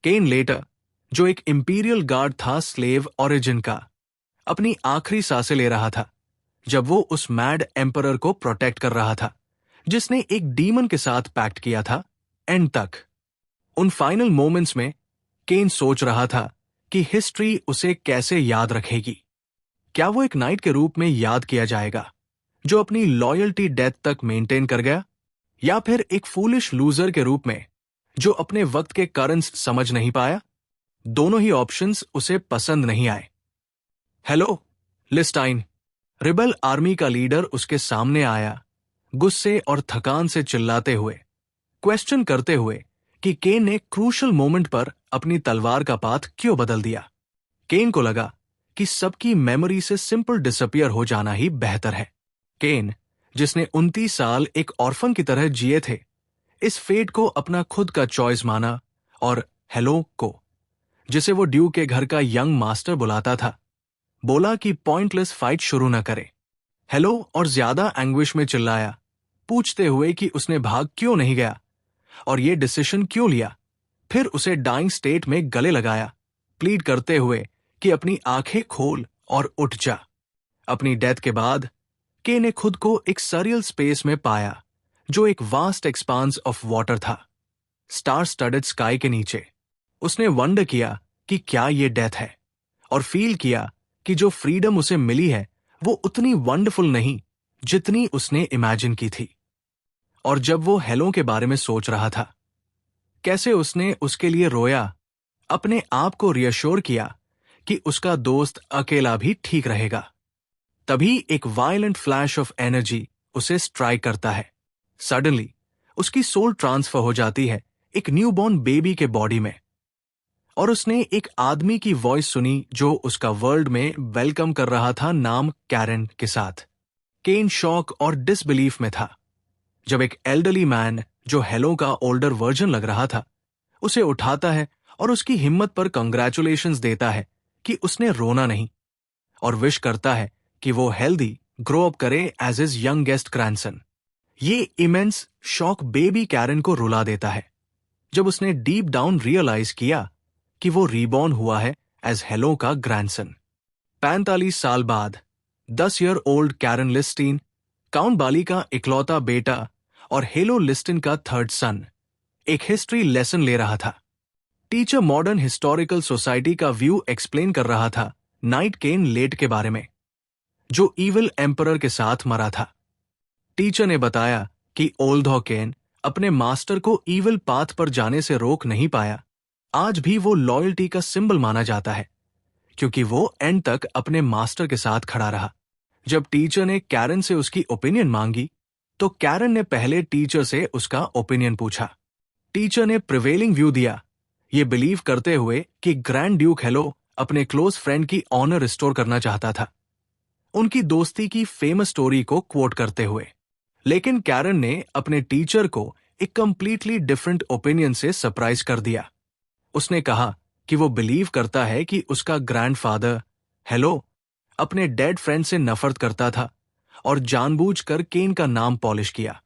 केन letter, जो एक imperial guard था स्लेव ओरिजिन का, अपनी आखिरी सांसें ले रहा था जब वो उस मैड एम्परर को प्रोटेक्ट कर रहा था जिसने एक डीमन के साथ पैक्ट किया था एंड तक। उन फाइनल मोमेंट्स में केन सोच रहा था कि हिस्ट्री उसे कैसे याद रखेगी। क्या वो एक नाइट के रूप में याद किया जाएगा जो अपनी लॉयल्टी डेथ तक मेंटेन कर गया, या फिर एक फूलिश लूजर के रूप में जो अपने वक्त के करंट्स समझ नहीं पाया? दोनों ही ऑप्शंस उसे पसंद नहीं आए। हेलो लिस्टाइन, रिबल आर्मी का लीडर उसके सामने आया, गुस्से और थकान से चिल्लाते हुए, क्वेश्चन करते हुए कि केन ने क्रूशल मोमेंट पर अपनी तलवार का पाथ क्यों बदल दिया। केन को लगा कि सबकी मेमोरी से सिंपल डिसअपियर हो जाना ही बेहतर है। केन, जिसने 29 साल एक ऑर्फन की तरह जिए थे, इस फेट को अपना खुद का चॉइस माना और हेलो को, जिसे वो ड्यू के घर का यंग मास्टर बुलाता था, बोला कि पॉइंटलेस फाइट शुरू न करे। हेलो और ज्यादा एंग्विश में चिल्लाया, पूछते हुए कि उसने भाग क्यों नहीं गया और ये डिसीजन क्यों लिया। फिर उसे डाइंग स्टेट में गले लगाया, प्लीड करते हुए कि अपनी आंखें खोल और उठ जा। अपनी डेथ के बाद के ने खुद को एक सरियल स्पेस में पाया जो एक वास्ट एक्सपांस ऑफ वाटर था, स्टार स्टडेड स्काई के नीचे। उसने वंडर किया कि क्या ये डेथ है, और फील किया कि जो फ्रीडम उसे मिली है वो उतनी वंडरफुल नहीं जितनी उसने इमेजिन की थी। और जब वो हेलो के बारे में सोच रहा था, कैसे उसने उसके लिए रोया, अपने आप को रियश्योर किया कि उसका दोस्त अकेला भी ठीक रहेगा, तभी एक वायलेंट फ्लैश ऑफ एनर्जी उसे स्ट्राइक करता है। सडनली उसकी सोल ट्रांसफर हो जाती है एक न्यूबॉर्न बेबी के बॉडी में, और उसने एक आदमी की वॉइस सुनी जो उसका वर्ल्ड में वेलकम कर रहा था, नाम कैरन के साथ। केन शॉक और डिसबिलीफ में था जब एक एल्डरली मैन, जो हेलो का ओल्डर वर्जन लग रहा था, उसे उठाता है और उसकी हिम्मत पर कंग्रेचुलेशंस देता है कि उसने रोना नहीं, और विश करता है कि वो हेल्दी ग्रो अप करे as his youngest grandson. ये इमेंस शॉक बेबी कैरन को रुला देता है जब उसने डीप डाउन रियलाइज किया कि वो रीबॉर्न हुआ है एज हेलो का ग्रैंडसन। 45 साल बाद 10 ईयर ओल्ड कैरन लिस्टीन, काउंट बाली का इकलौता बेटा और हेलो लिस्टिन का थर्ड सन, एक हिस्ट्री लेसन ले रहा था। टीचर मॉडर्न हिस्टोरिकल सोसाइटी का व्यू एक्सप्लेन कर रहा था नाइट केन लेट के बारे में, जो इविल एम्परर के साथ मरा था। टीचर ने बताया कि ओल्डो केन अपने मास्टर को इविल पाथ पर जाने से रोक नहीं पाया, आज भी वो लॉयल्टी का सिंबल माना जाता है, क्योंकि वो एंड तक अपने मास्टर के साथ खड़ा रहा। जब टीचर ने कैरन से उसकी ओपिनियन मांगी तो कैरन ने पहले टीचर से उसका ओपिनियन पूछा। टीचर ने प्रिवेलिंग व्यू दिया, ये बिलीव करते हुए कि ग्रैंड ड्यूक हेलो अपने क्लोज फ्रेंड की ऑनर रिस्टोर करना चाहता था, उनकी दोस्ती की फेमस स्टोरी को क्वोट करते हुए। लेकिन कैरन ने अपने टीचर को एक कंप्लीटली डिफरेंट ओपिनियन से सरप्राइज कर दिया। उसने कहा कि वो बिलीव करता है कि उसका ग्रैंडफादर हेलो अपने डेड फ्रेंड से नफरत करता था और जानबूझकर केन का नाम पॉलिश किया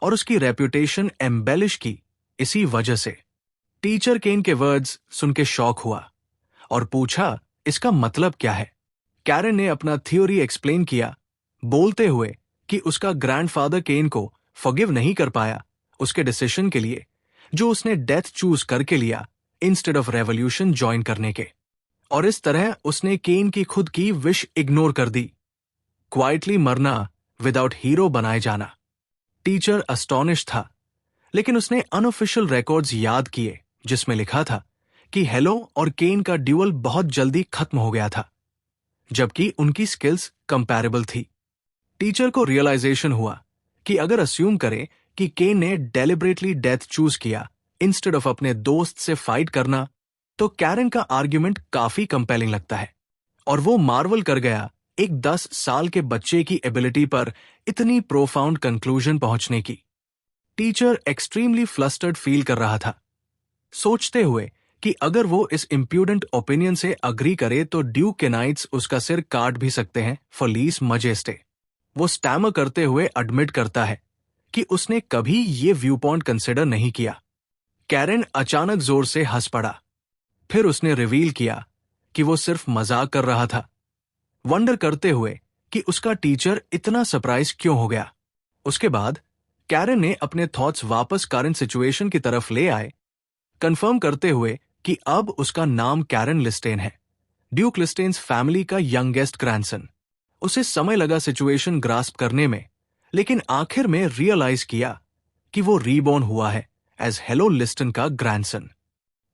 और उसकी रेप्यूटेशन एम्बेलिश की इसी वजह से। टीचर केन के वर्ड्स सुन के शॉक हुआ और पूछा इसका मतलब क्या है। कैरन ने अपना थ्योरी एक्सप्लेन किया, बोलते हुए कि उसका ग्रैंडफादर केन को फॉरगिव नहीं कर पाया उसके डिसीजन के लिए जो उसने डेथ चूज करके लिया इंस्टेड ऑफ रेवोल्यूशन ज्वाइन करने के, और इस तरह उसने केन की खुद की विश इग्नोर कर दी, क्वाइटली मरना विदाउट हीरो बनाए जाना। टीचर अस्टॉनिश था, लेकिन उसने अनऑफिशियल रिकॉर्ड्स याद किए जिसमें लिखा था कि हेलो और केन का ड्यूअल बहुत जल्दी खत्म हो गया था, जबकि उनकी स्किल्स कंपैरेबल थी। टीचर को रियलाइजेशन हुआ कि अगर अस्यूम करे कि केन ने डेलिबरेटली डेथ चूज किया इंस्टेड ऑफ अपने दोस्त से फाइट करना, तो कैरन का आर्ग्यूमेंट काफी कंपेलिंग लगता है, और वो मार्वल कर गया एक 10 साल के बच्चे की एबिलिटी पर इतनी प्रोफाउंड कंक्लूजन पहुंचने की। टीचर एक्सट्रीमली फ्लस्टर्ड फील कर रहा था, सोचते हुए कि अगर वो इस इम्प्यूडेंट ओपिनियन से अग्री करे तो ड्यूक के नाइट्स उसका सिर काट भी सकते हैं फॉर लीस मजेस्टे। वो स्टैमर करते हुए एडमिट करता है कि उसने कभी ये व्यू पॉइंट कंसिडर नहीं किया। कैरेन अचानक जोर से हंस पड़ा। फिर उसने रिवील किया कि वो सिर्फ मजाक कर रहा था, वंडर करते हुए कि उसका टीचर इतना सरप्राइज क्यों हो गया। उसके बाद कैरेन ने अपने थॉट्स वापस करंट सिचुएशन की तरफ ले आए, कंफर्म करते हुए कि अब उसका नाम कैरेन लिस्टेन है, ड्यूक लिस्टेन्स फैमिली का यंगेस्ट ग्रैंडसन। उसे समय लगा सिचुएशन ग्रास्प करने में, लेकिन आखिर में रियलाइज किया कि वो रीबॉर्न हुआ है एज हेलो लिस्टन का ग्रैंडसन।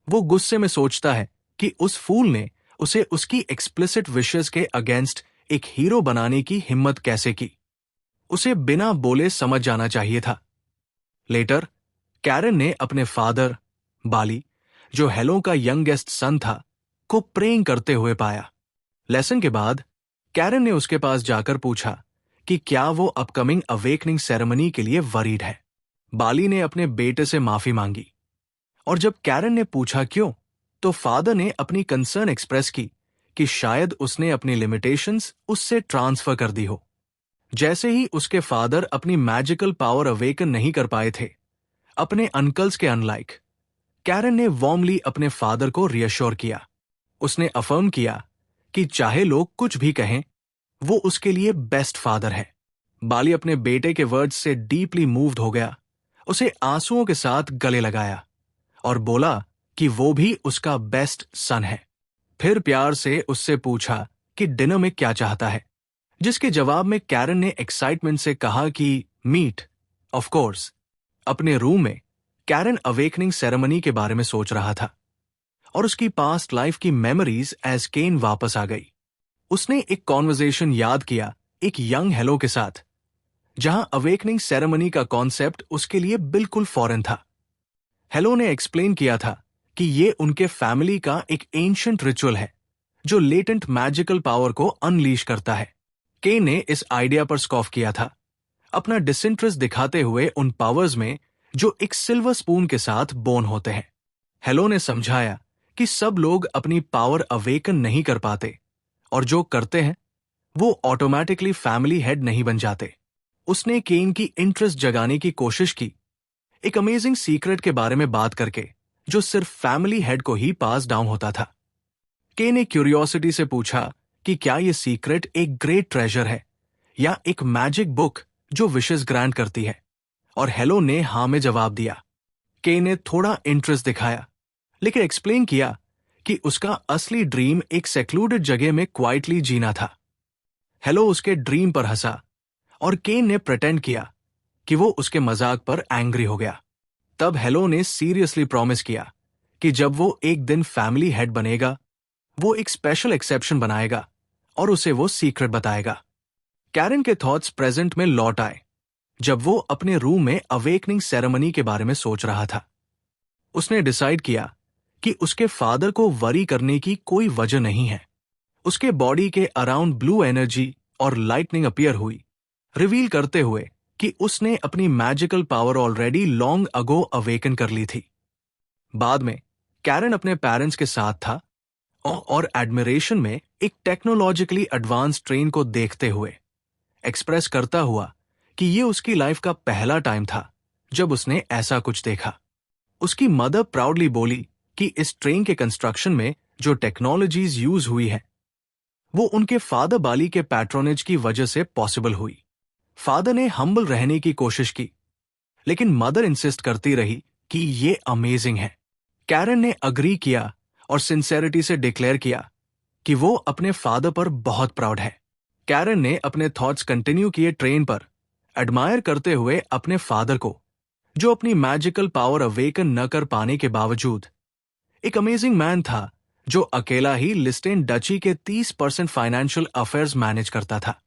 वो गुस्से में सोचता है कि उस फूल ने उसे उसकी एक्सप्लिसिट विशेस के अगेंस्ट एक हीरो बनाने की हिम्मत कैसे की। उसे बिना बोले समझ जाना चाहिए था। लेटर कैरेन ने अपने फादर बाली, जो हेलो का यंगेस्ट सन था, को प्रेइंग करते हुए पाया। लेसन के बाद कैरेन ने उसके पास जाकर पूछा कि क्या वो अपकमिंग अवेकनिंग सेरेमनी के लिए वरीड है। बाली ने अपने बेटे से माफी मांगी, और जब कैरेन ने पूछा क्यों, तो फादर ने अपनी कंसर्न एक्सप्रेस की कि शायद उसने अपनी लिमिटेशंस उससे ट्रांसफर कर दी हो। जैसे ही उसके फादर अपनी मैजिकल पावर अवेकन नहीं कर पाए थे, अपने अंकल्स के अनलाइक, कैरेन ने वार्मली अपने फादर को रियश्योर किया। उसने अफर्म किया कि चाहे लोग कुछ भी कहें, वो उसके लिए बेस्ट फादर है। बाली अपने बेटे के वर्ड्स से डीपली मूव्ड हो गया, उसे आंसुओं के साथ गले लगाया और बोला कि वो भी उसका बेस्ट सन है। फिर प्यार से उससे पूछा कि डिनर में क्या चाहता है, जिसके जवाब में कैरेन ने एक्साइटमेंट से कहा कि मीट, ऑफ कोर्स। अपने रूम में कैरेन अवेकनिंग सेरेमनी के बारे में सोच रहा था, और उसकी पास्ट लाइफ की मेमोरीज एज केन वापस आ गई। उसने एक कॉन्वर्सेशन याद किया एक यंग हेलो के साथ, जहां अवेकनिंग सेरेमनी का कॉन्सेप्ट उसके लिए बिल्कुल फॉरेन था। हेलो ने एक्सप्लेन किया था कि ये उनके फैमिली का एक एंशिएंट रिचुअल है जो लेटेंट मैजिकल पावर को अनलीश करता है। केन ने इस आइडिया पर स्कॉफ किया था, अपना डिसइंटरेस्ट दिखाते हुए उन पावर्स में जो एक सिल्वर स्पून के साथ बोर्न होते हैं। हेलो ने समझाया कि सब लोग अपनी पावर अवेकन नहीं कर पाते, और जो करते हैं वो ऑटोमेटिकली फैमिली हेड नहीं बन जाते। उसने केन की इंटरेस्ट जगाने की कोशिश की, एक अमेजिंग सीक्रेट के बारे में बात करके जो सिर्फ फैमिली हेड को ही पास डाउन होता था। केन ने क्यूरियोसिटी से पूछा कि क्या यह सीक्रेट एक ग्रेट ट्रेजर है या एक मैजिक बुक जो विशेस ग्रांट करती है, और हेलो ने हां में जवाब दिया। केन ने थोड़ा इंटरेस्ट दिखाया, लेकिन एक्सप्लेन किया कि उसका असली ड्रीम एक सेक्लूडेड जगह में क्वाइटली जीना था। हेलो उसके ड्रीम पर हंसा, और केन ने प्रिटेंड किया कि वो उसके मजाक पर एंग्री हो गया। तब हेलो ने सीरियसली प्रॉमिस किया कि जब वो एक दिन फैमिली हेड बनेगा, वो एक स्पेशल एक्सेप्शन बनाएगा और उसे वो सीक्रेट बताएगा। कैरेन के थॉट्स प्रेजेंट में लौट आए जब वो अपने रूम में अवेकनिंग सेरेमनी के बारे में सोच रहा था। उसने डिसाइड किया कि उसके फादर को वरी करने की कोई वजह नहीं है। उसके बॉडी के अराउंड ब्लू एनर्जी और लाइटनिंग अपीयर हुई, रिवील करते हुए कि उसने अपनी magical power already long ago awaken कर ली थी। बाद में कैरेन अपने पेरेंट्स के साथ था और एडमिरेशन में एक टेक्नोलॉजिकली एडवांस ट्रेन को देखते हुए एक्सप्रेस करता हुआ कि ये उसकी लाइफ का पहला टाइम था जब उसने ऐसा कुछ देखा। उसकी मदर प्राउडली बोली कि इस ट्रेन के कंस्ट्रक्शन में जो टेक्नोलॉजीज यूज हुई है वो उनके फादर बाली के पैट्रोनेज की वजह से पॉसिबल हुई। फादर ने हम्बल रहने की कोशिश की, लेकिन मदर इंसिस्ट करती रही कि ये अमेजिंग है। कैरेन ने अग्री किया और सिंसेरिटी से डिक्लेयर किया कि वो अपने फादर पर बहुत प्राउड है। कैरेन ने अपने थॉट्स कंटिन्यू किए ट्रेन पर, एडमायर करते हुए अपने फादर को, जो अपनी मैजिकल पावर अवेकन न कर पाने के बावजूद एक अमेजिंग मैन था जो अकेला ही लिस्टेन डची के 30% फाइनेंशियल अफेयर्स मैनेज करता था।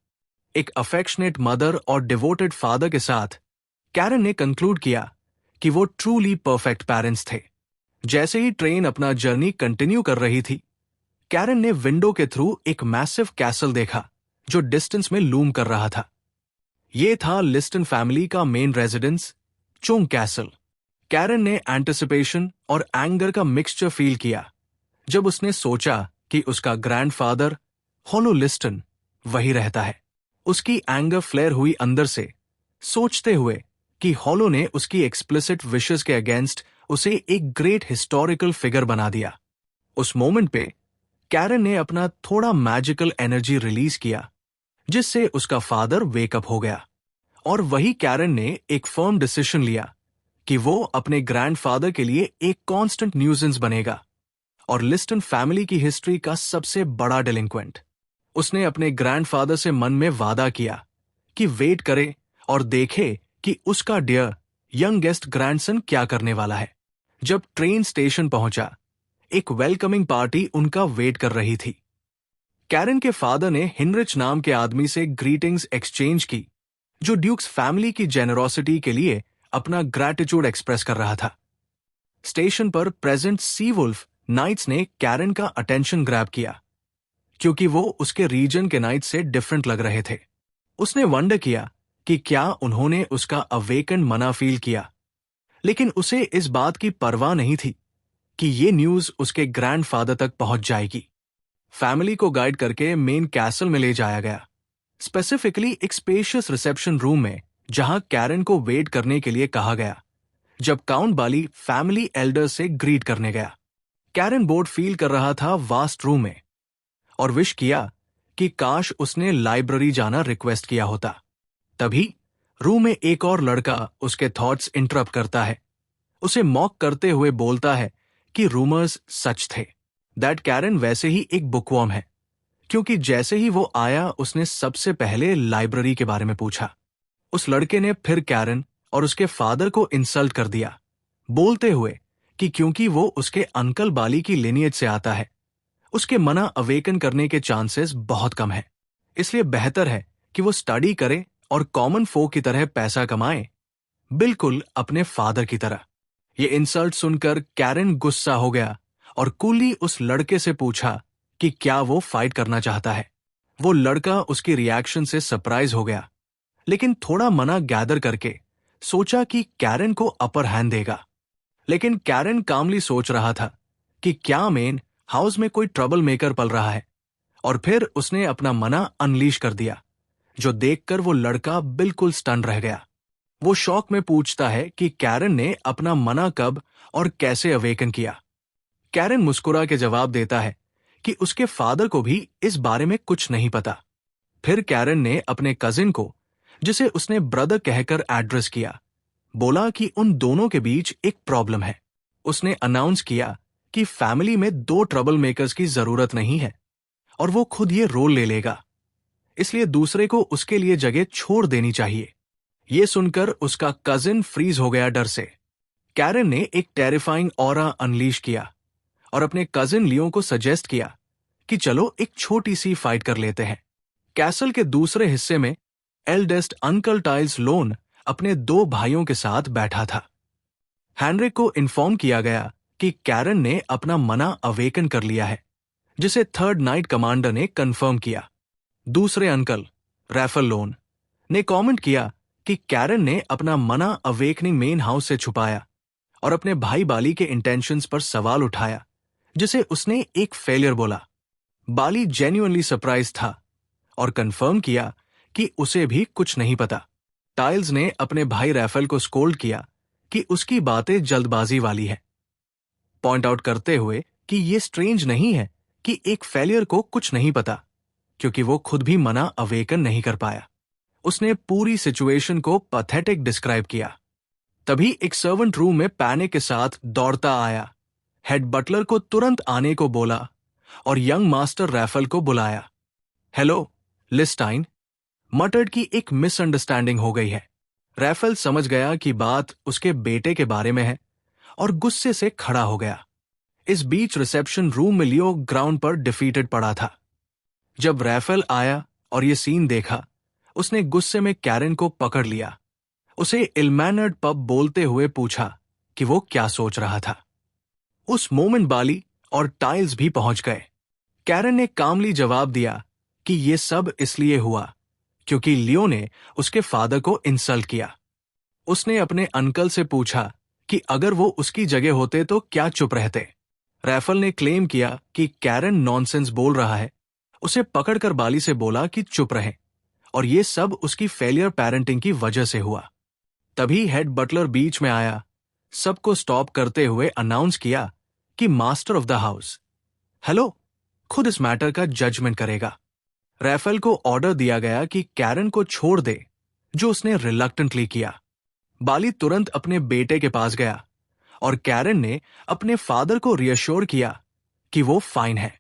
एक अफेक्शनेट मदर और डिवोटेड फादर के साथ कैरेन ने कंक्लूड किया कि वो ट्रूली परफेक्ट पेरेंट्स थे। जैसे ही ट्रेन अपना जर्नी कंटिन्यू कर रही थी, कैरेन ने विंडो के थ्रू एक मैसिव कैसल देखा जो डिस्टेंस में लूम कर रहा था। यह था लिस्टन फैमिली का मेन रेजिडेंस, चोंग कैसल। कैरेन ने एंटिसिपेशन और एंगर का मिक्सचर फील किया जब उसने सोचा कि उसका ग्रैंडफादर हॉलो लिस्टन वही रहता है। उसकी एंगर फ्लेयर हुई अंदर से, सोचते हुए कि हॉलो ने उसकी एक्सप्लिसिट विशेस के अगेंस्ट उसे एक ग्रेट हिस्टोरिकल फिगर बना दिया। उस मोमेंट पे कैरन ने अपना थोड़ा मैजिकल एनर्जी रिलीज किया, जिससे उसका फादर वेकअप हो गया। और वही कैरन ने एक फर्म डिसीजन लिया कि वो अपने ग्रैंडफादर के लिए एक कांस्टेंट न्यूजेंस बनेगा और लिस्टन फैमिली की हिस्ट्री का सबसे बड़ा डिलिंक्वेंट। उसने अपने ग्रैंडफादर से मन में वादा किया कि वेट करे और देखे कि उसका डियर यंगेस्ट ग्रैंडसन क्या करने वाला है। जब ट्रेन स्टेशन पहुंचा, एक वेलकमिंग पार्टी उनका वेट कर रही थी। कैरन के फादर ने हिनरिच नाम के आदमी से ग्रीटिंग्स एक्सचेंज की, जो ड्यूक्स फैमिली की जेनरोसिटी के लिए अपना ग्रैटिट्यूड एक्सप्रेस कर रहा था। स्टेशन पर प्रेजेंट सी वुल्फ नाइट्स ने कैरन का अटेंशन ग्रैब किया, क्योंकि वो उसके रीजन के नाइट से डिफरेंट लग रहे थे। उसने वंडर किया कि क्या उन्होंने उसका अवेकन मना फील किया, लेकिन उसे इस बात की परवाह नहीं थी कि ये न्यूज उसके ग्रैंडफादर तक पहुंच जाएगी। फैमिली को गाइड करके मेन कैसल में ले जाया गया, स्पेसिफिकली एक स्पेशियस रिसेप्शन रूम में, जहां कैरन को वेट करने के लिए कहा गया। जब काउंट बाली फैमिली एल्डर से ग्रीट करने गया, कैरन बोर्ड फील कर रहा था वास्ट रूम में और विश किया कि काश उसने लाइब्रेरी जाना रिक्वेस्ट किया होता। तभी रूम में एक और लड़का उसके थॉट्स इंटरप्ट करता है। उसे मॉक करते हुए बोलता है कि रूमर्स सच थे, दैट कैरन वैसे ही एक बुकवर्म है, क्योंकि जैसे ही वो आया उसने सबसे पहले लाइब्रेरी के बारे में पूछा। उस लड़के ने फिर कैरन और उसके फादर को इंसल्ट कर दिया, बोलते हुए कि क्योंकि वो उसके अंकल बाली की लिनियज से आता है, उसके मना अवेकन करने के चांसेस बहुत कम है, इसलिए बेहतर है कि वो स्टडी करे और कॉमन फोक की तरह पैसा कमाए, बिल्कुल अपने फादर की तरह। ये इंसल्ट सुनकर कैरन गुस्सा हो गया और कूली उस लड़के से पूछा कि क्या वो फाइट करना चाहता है। वो लड़का उसकी रिएक्शन से सरप्राइज हो गया, लेकिन थोड़ा मना गैदर करके सोचा कि कैरन को अपर हैंड देगा। लेकिन कैरन कामली सोच रहा था कि क्या मेन हाउस में कोई ट्रबल मेकर पल रहा है, और फिर उसने अपना मना अनलीश कर दिया, जो देखकर वो लड़का बिल्कुल स्टन रह गया। वो शॉक में पूछता है कि कैरन ने अपना मना कब और कैसे अवेकन किया। कैरन मुस्कुरा के जवाब देता है कि उसके फादर को भी इस बारे में कुछ नहीं पता। फिर कैरन ने अपने कजिन को, जिसे उसने ब्रदर कहकर एड्रेस किया, बोला कि उन दोनों के बीच एक प्रॉब्लम है। उसने अनाउंस किया कि फैमिली में 2 ट्रबल मेकर्स की जरूरत नहीं है और वो खुद ये रोल ले लेगा, इसलिए दूसरे को उसके लिए जगह छोड़ देनी चाहिए। ये सुनकर उसका कजिन फ्रीज हो गया डर से। कैरन ने एक टेरिफाइंग ऑरा अनलीश किया और अपने कजिन लियो को सजेस्ट किया कि चलो एक छोटी सी फाइट कर लेते हैं। कैसल के दूसरे हिस्से में एल्डेस्ट अंकल टाइल्स लोन अपने 2 भाइयों के साथ बैठा था। हेनरिक को इन्फॉर्म किया गया कि कैरन ने अपना मना अवेकन कर लिया है, जिसे थर्ड नाइट कमांडर ने कंफर्म किया। दूसरे अंकल रैफल लोन ने कमेंट किया कि कैरन ने अपना मना अवेकनिंग मेन हाउस से छुपाया और अपने भाई बाली के इंटेंशंस पर सवाल उठाया, जिसे उसने एक फेलियर बोला। बाली जेन्युइनली सरप्राइज था और कंफर्म किया कि उसे भी कुछ नहीं पता। टाइल्स ने अपने भाई रैफल को स्कोल्ड किया कि उसकी बातें जल्दबाजी वाली है, पॉइंट आउट करते हुए कि यह स्ट्रेंज नहीं है कि एक फेलियर को कुछ नहीं पता, क्योंकि वो खुद भी मना अवेकन नहीं कर पाया। उसने पूरी सिचुएशन को पैथेटिक डिस्क्राइब किया। तभी एक सर्वेंट रूम में पैनिक के साथ दौड़ता आया, हेड बटलर को तुरंत आने को बोला और यंग मास्टर रैफल को बुलाया। हेलो लिस्टाइन, मटर्ड की एक मिसअंडरस्टैंडिंग हो गई है। रैफल समझ गया कि बात उसके बेटे के बारे में है और गुस्से से खड़ा हो गया। इस बीच रिसेप्शन रूम में लियो ग्राउंड पर डिफीटेड पड़ा था। जब रैफल आया और ये सीन देखा, उसने गुस्से में कैरन को पकड़ लिया, उसे इलमैनर्ड पब बोलते हुए पूछा कि वो क्या सोच रहा था। उस मोमेंट बाली और टाइल्स भी पहुंच गए। कैरन ने कामली जवाब दिया कि ये सब इसलिए हुआ क्योंकि लियो ने उसके फादर को इंसल्ट किया। उसने अपने अंकल से पूछा कि अगर वो उसकी जगह होते तो क्या चुप रहते। रैफल ने क्लेम किया कि कैरन नॉनसेंस बोल रहा है, उसे पकड़कर बाली से बोला कि चुप रहे और ये सब उसकी फेलियर पेरेंटिंग की वजह से हुआ। तभी हेड बटलर बीच में आया, सबको स्टॉप करते हुए अनाउंस किया कि master of the house, hello, खुद इस मैटर का जजमेंट करेगा। रैफेल को ऑर्डर दिया गया कि कैरन को छोड़ दे, जो उसने रिलक्टेंटली किया। बाली तुरंत अपने बेटे के पास गया और कैरन ने अपने फादर को रियश्योर किया कि वो फाइन है।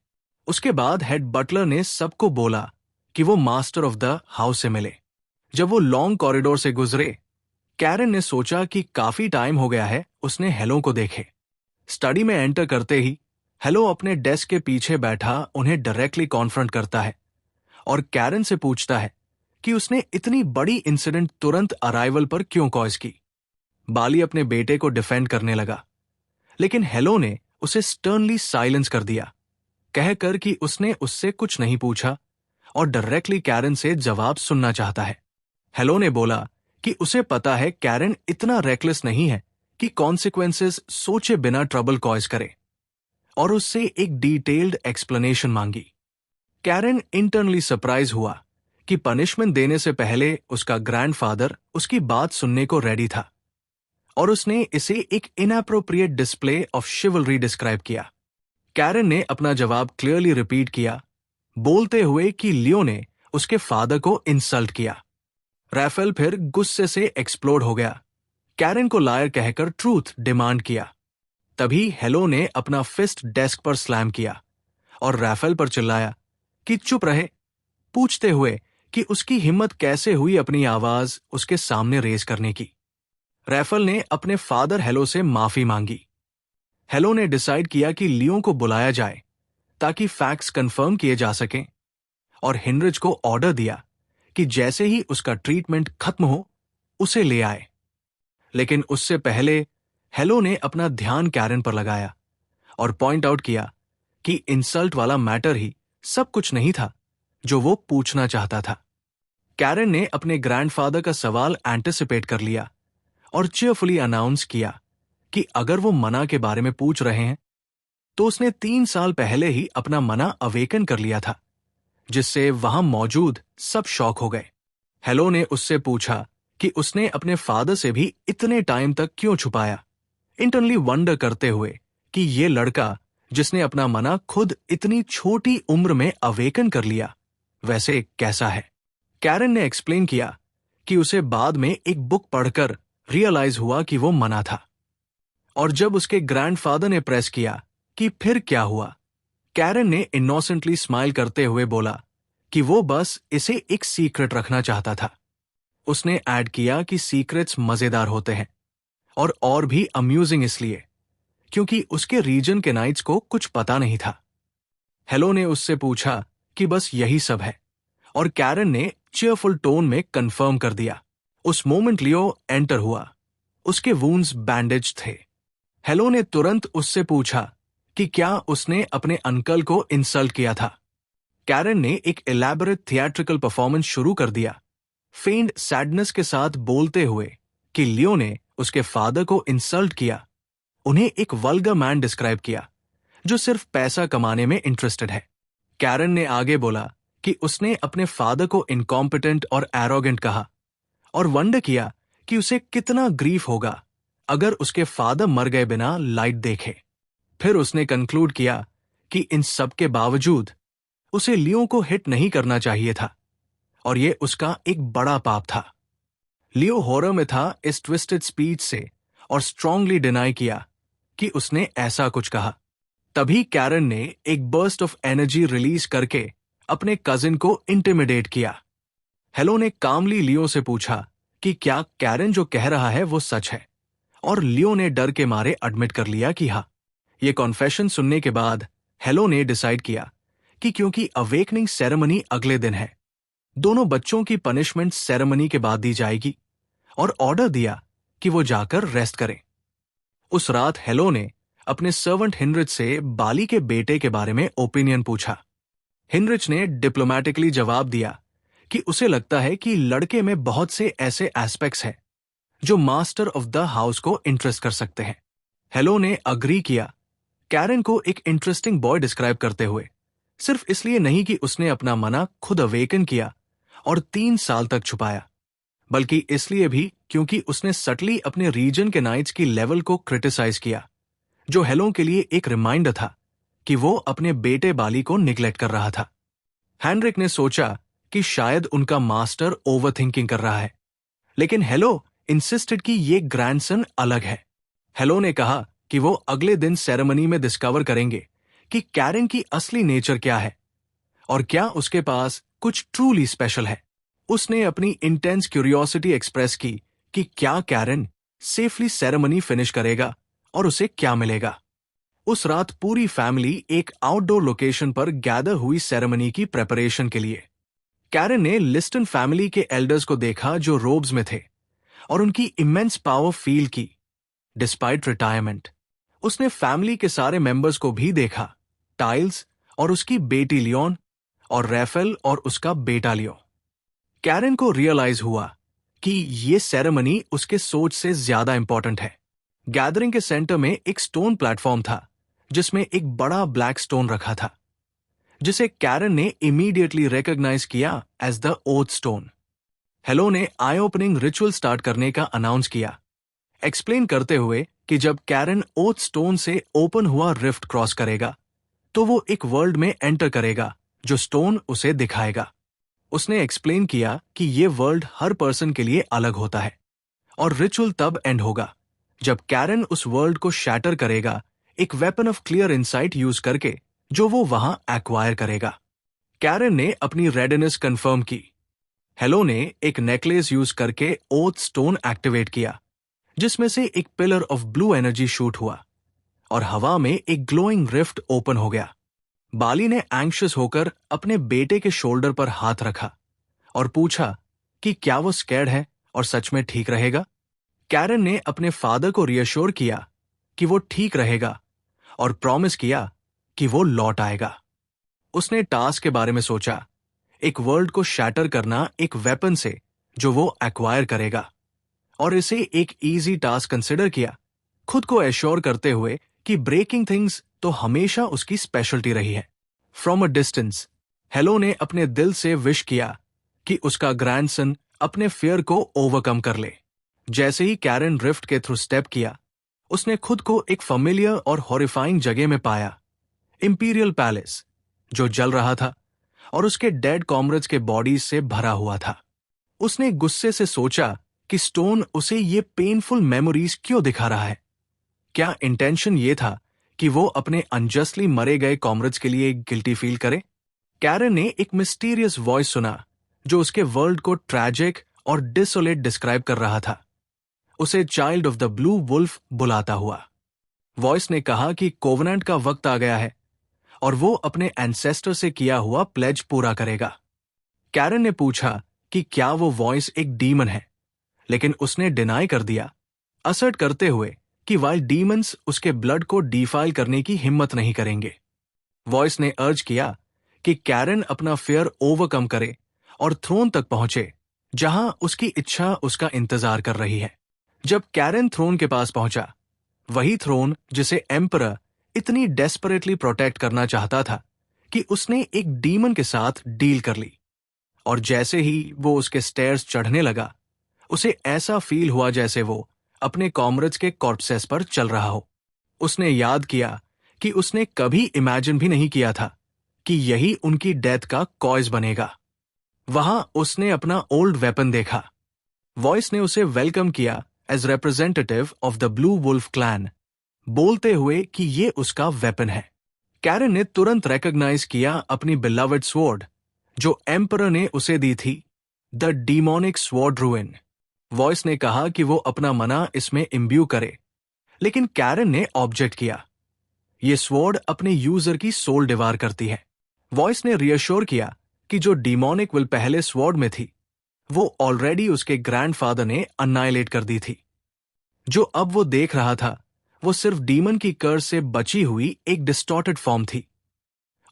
उसके बाद हेड बटलर ने सबको बोला कि वो मास्टर ऑफ द हाउस से मिले। जब वो लॉन्ग कॉरिडोर से गुजरे, कैरन ने सोचा कि काफी टाइम हो गया है उसने हेलो को देखे। स्टडी में एंटर करते ही हेलो अपने डेस्क के पीछे बैठा उन्हें डायरेक्टली कॉन्फ्रंट करता है और कैरन से पूछता है कि उसने इतनी बड़ी इंसिडेंट तुरंत अराइवल पर क्यों कॉज की। बाली अपने बेटे को डिफेंड करने लगा, लेकिन हेलो ने उसे स्टर्नली साइलेंस कर दिया, कहकर कि उसने उससे कुछ नहीं पूछा और डायरेक्टली कैरन से जवाब सुनना चाहता है। हेलो ने बोला कि उसे पता है कैरन इतना रेकलेस नहीं है कि कॉन्सिक्वेंसेस सोचे बिना ट्रबल कॉज करे, और उससे एक डिटेल्ड एक्सप्लेनेशन मांगी। कैरन इंटरनली सरप्राइज हुआ कि पनिशमेंट देने से पहले उसका ग्रैंडफादर उसकी बात सुनने को रेडी था, और उसने इसे एक इनएप्रोप्रिएट डिस्प्ले ऑफ शिवलरी डिस्क्राइब किया। कैरन ने अपना जवाब क्लियरली रिपीट किया, बोलते हुए कि लियो ने उसके फादर को इंसल्ट किया। रैफेल फिर गुस्से से एक्सप्लोड हो गया, कैरन को लायर कहकर ट्रूथ डिमांड किया। तभी हेलो ने अपना फिस्ट डेस्क पर स्लैम किया और रैफेल पर चिल्लाया कि चुप रहे, पूछते हुए कि उसकी हिम्मत कैसे हुई अपनी आवाज उसके सामने रेज करने की। रैफेल ने अपने फादर हेलो से माफी मांगी। हेलो ने डिसाइड किया कि लियो को बुलाया जाए ताकि फैक्ट्स कंफर्म किए जा सकें, और हिनरिच को ऑर्डर दिया कि जैसे ही उसका ट्रीटमेंट खत्म हो उसे ले आए। लेकिन उससे पहले हेलो ने अपना ध्यान कैरन पर लगाया और पॉइंट आउट किया कि इंसल्ट वाला मैटर ही सब कुछ नहीं था जो वो पूछना चाहता था। कैरन ने अपने ग्रैंडफादर का सवाल एंटिसिपेट कर लिया और चीयरफुली अनाउंस किया कि अगर वो मना के बारे में पूछ रहे हैं तो उसने 3 साल पहले ही अपना मना अवेकन कर लिया था, जिससे वहां मौजूद सब शॉक हो गए। हेलो ने उससे पूछा कि उसने अपने फादर से भी इतने टाइम तक क्यों छुपाया, इंटरनली वंडर करते हुए कि ये लड़का जिसने अपना मना खुद इतनी छोटी उम्र में अवेकन कर लिया, वैसे कैसा है। कैरन ने एक्सप्लेन किया कि उसे बाद में एक बुक पढ़कर रियलाइज हुआ कि वो मना था, और जब उसके ग्रैंडफादर ने प्रेस किया कि फिर क्या हुआ, कैरन ने इनोसेंटली स्माइल करते हुए बोला कि वो बस इसे एक सीक्रेट रखना चाहता था। उसने ऐड किया कि सीक्रेट्स मजेदार होते हैं और भी अम्यूजिंग इसलिए क्योंकि उसके रीजन के नाइट्स को कुछ पता नहीं था। हेलो ने उससे पूछा कि बस यही सब है, और कैरन ने चीयरफुल टोन में कंफर्म कर दिया। उस मोमेंट लियो एंटर हुआ, उसके वूंड्स बैंडेज थे। हेलो ने तुरंत उससे पूछा कि क्या उसने अपने अंकल को इंसल्ट किया था। कैरन ने एक इलैबोरेट थिएट्रिकल परफॉर्मेंस शुरू कर दिया, फेंड सैडनेस के साथ बोलते हुए कि लियो ने उसके फादर को इंसल्ट किया, उन्हें एक वल्गर मैन डिस्क्राइब किया जो सिर्फ पैसा कमाने में इंटरेस्टेड है। कैरन ने आगे बोला कि उसने अपने फादर को इनकॉम्पिटेंट और एरोगेंट कहा, और वंडर किया कि उसे कितना ग्रीफ होगा अगर उसके फादर मर गए बिना लाइट देखे। फिर उसने कंक्लूड किया कि इन सब के बावजूद उसे लियो को हिट नहीं करना चाहिए था, और यह उसका एक बड़ा पाप था। लियो हॉरर में था इस ट्विस्टेड स्पीच से और स्ट्रांगली डिनाई किया कि उसने ऐसा कुछ कहा। तभी कैरन ने एक बर्स्ट ऑफ एनर्जी रिलीज करके अपने कजिन को इंटिमिडेट किया। हेलो ने कामली लियो से पूछा कि क्या कैरन जो कह रहा है वो सच है, और लियो ने डर के मारे एडमिट कर लिया कि हाँ। ये कॉन्फेशन सुनने के बाद हेलो ने डिसाइड किया कि क्योंकि अवेकनिंग सेरेमनी अगले दिन है, दोनों बच्चों की पनिशमेंट सेरेमनी के बाद दी जाएगी, और ऑर्डर दिया कि वो जाकर रेस्ट करें। उस रात हेलो ने अपने सर्वेंट हिनरिच से बाली के बेटे के बारे में ओपिनियन पूछा। हिनरिच ने डिप्लोमेटिकली जवाब दिया कि उसे लगता है कि लड़के में बहुत से ऐसे एस्पेक्ट्स हैं जो मास्टर ऑफ द हाउस को इंटरेस्ट कर सकते हैं। हेलो ने अग्री किया, कैरन को एक इंटरेस्टिंग बॉय डिस्क्राइब करते हुए, सिर्फ इसलिए नहीं कि उसने अपना मना खुद अवेकन किया और 3 साल तक छुपाया, बल्कि इसलिए भी क्योंकि उसने सटली अपने रीजन के नाइट्स की लेवल को क्रिटिसाइज किया, जो हेलो के लिए एक रिमाइंडर था कि वो अपने बेटे बाली को निग्लेक्ट कर रहा था। हेनरिक ने सोचा कि शायद उनका मास्टर ओवरथिंकिंग कर रहा है, लेकिन हेलो इंसिस्टेड कि ये ग्रैंडसन अलग है। हेलो ने कहा कि वो अगले दिन सेरेमनी में डिस्कवर करेंगे कि कैरन की असली नेचर क्या है और क्या उसके पास कुछ ट्रूली स्पेशल है। उसने अपनी इंटेंस क्यूरियोसिटी एक्सप्रेस की कि क्या कैरन सेफली सेरेमनी फिनिश करेगा और उसे क्या मिलेगा। उस रात पूरी फैमिली एक आउटडोर लोकेशन पर गैदर हुई सेरेमनी की प्रेपरेशन के लिए। कैरन ने लिस्टन फैमिली के एल्डर्स को देखा जो रोब्स में थे और उनकी इमेंस पावर फील की। डिस्पाइट रिटायरमेंट, उसने फैमिली के सारे मेंबर्स को भी देखा, टाइल्स और उसकी बेटी लियोन और रैफेल और उसका बेटा लियो। कैरन को रियलाइज हुआ कि ये सेरेमनी उसके सोच से ज्यादा इंपॉर्टेंट है। गैदरिंग के सेंटर में एक स्टोन प्लेटफॉर्म था जिसमें एक बड़ा ब्लैक स्टोन रखा था, जिसे कैरन ने इमीडिएटली रिकॉग्नाइज किया एज द ओथ स्टोन। हेलो ने आई ओपनिंग रिचुअल स्टार्ट करने का अनाउंस किया, एक्सप्लेन करते हुए कि जब कैरन ओथ स्टोन से ओपन हुआ रिफ्ट क्रॉस करेगा तो वो एक वर्ल्ड में एंटर करेगा जो स्टोन उसे दिखाएगा। उसने एक्सप्लेन किया कि ये वर्ल्ड हर पर्सन के लिए अलग होता है और रिचुअल तब एंड होगा जब कैरन उस वर्ल्ड को शैटर करेगा एक weapon of clear insight use करके, जो वो वहां एक्वायर करेगा। कैरन ने अपनी रेडीनेस कंफर्म की। हेलो ने एक नेकलेस यूज करके ओथ स्टोन एक्टिवेट किया, जिसमें से एक pillar of blue energy shoot हुआ और हवा में एक ग्लोइंग रिफ्ट ओपन हो गया। बाली ने एंग्शियस होकर अपने बेटे के शोल्डर पर हाथ रखा और पूछा कि क्या वो स्कैर्ड है और सच में ठीक रहेगा। कैरन ने अपने फादर को रियश्योर किया कि वो ठीक रहेगा और प्रॉमिस किया कि वो लौट आएगा। उसने टास्क के बारे में सोचा, एक वर्ल्ड को शैटर करना एक वेपन से जो वो एक्वायर करेगा, और इसे एक इजी टास्क कंसिडर किया, खुद को एश्योर करते हुए कि ब्रेकिंग थिंग्स तो हमेशा उसकी स्पेशलिटी रही है। फ्रॉम अ डिस्टेंस, हेलो ने अपने दिल से विश किया कि उसका ग्रैंडसन अपने फियर को ओवरकम कर ले। जैसे ही कैरन रिफ्ट के थ्रू स्टेप किया, उसने खुद को एक फैमिलियर और हॉरिफाइंग जगह में पाया, इंपीरियल पैलेस, जो जल रहा था और उसके डेड कॉमरेड्स के बॉडीज से भरा हुआ था। उसने गुस्से से सोचा कि स्टोन उसे ये पेनफुल मेमोरीज क्यों दिखा रहा है। क्या इंटेंशन ये था कि वो अपने अनजस्टली मरे गए कॉमरेड्स के लिए गिल्टी फील करे? कैरन ने एक मिस्टीरियस वॉइस सुना जो उसके वर्ल्ड को ट्रैजिक और डिसोलेट डिस्क्राइब कर रहा था, उसे child of the blue wolf बुलाता हुआ। वॉइस ने कहा कि कोवेनेंट का वक्त आ गया है और वो अपने एंसेस्टर से किया हुआ प्लेज पूरा करेगा। कैरन ने पूछा कि क्या वो वॉइस एक डीमन है, लेकिन उसने डिनाई कर दिया, असर्ट करते हुए कि वाइल डीमंस उसके ब्लड को डिफाइल करने की हिम्मत नहीं करेंगे। वॉइस ने अर्ज किया कि कैरन अपना फियर ओवरकम करे और थ्रोन तक पहुंचे, जहां उसकी इच्छा उसका इंतजार कर रही है। जब कैरन थ्रोन के पास पहुंचा, वही थ्रोन जिसे एम्परर इतनी डेस्परेटली प्रोटेक्ट करना चाहता था कि उसने एक डीमन के साथ डील कर ली, और जैसे ही वो उसके स्टेयर्स चढ़ने लगा, उसे ऐसा फील हुआ जैसे वो अपने कॉमरेड्स के कॉर्पसेस पर चल रहा हो। उसने याद किया कि उसने कभी इमेजिन भी नहीं किया था कि यही उनकी डेथ का कॉज बनेगा। वहां उसने अपना ओल्ड वेपन देखा। वॉइस ने उसे वेलकम किया as representative of the blue wolf clan, बोलते हुए कि ये उसका वेपन है। कैरन ने तुरंत रिकॉग्नाइज किया अपनी बिलवड स्वॉर्ड जो एम्परर ने उसे दी थी, द डीमोनिक स्वॉर्ड रूइन। वॉइस ने कहा कि वो अपना मना इसमें इम्ब्यू करे, लेकिन कैरन ने ऑब्जेक्ट किया। ये स्वॉर्ड अपने यूजर की सोल डिवार करती है। वॉइस ने रियश्योर किया कि जो डीमोनिक विल पहले स्वॉर्ड में थी, वो ऑलरेडी उसके ग्रैंडफादर ने अन्नाइलेट कर दी थी। जो अब वो देख रहा था, वो सिर्फ डीमन की कर्ज से बची हुई एक डिस्टॉर्टेड फॉर्म थी,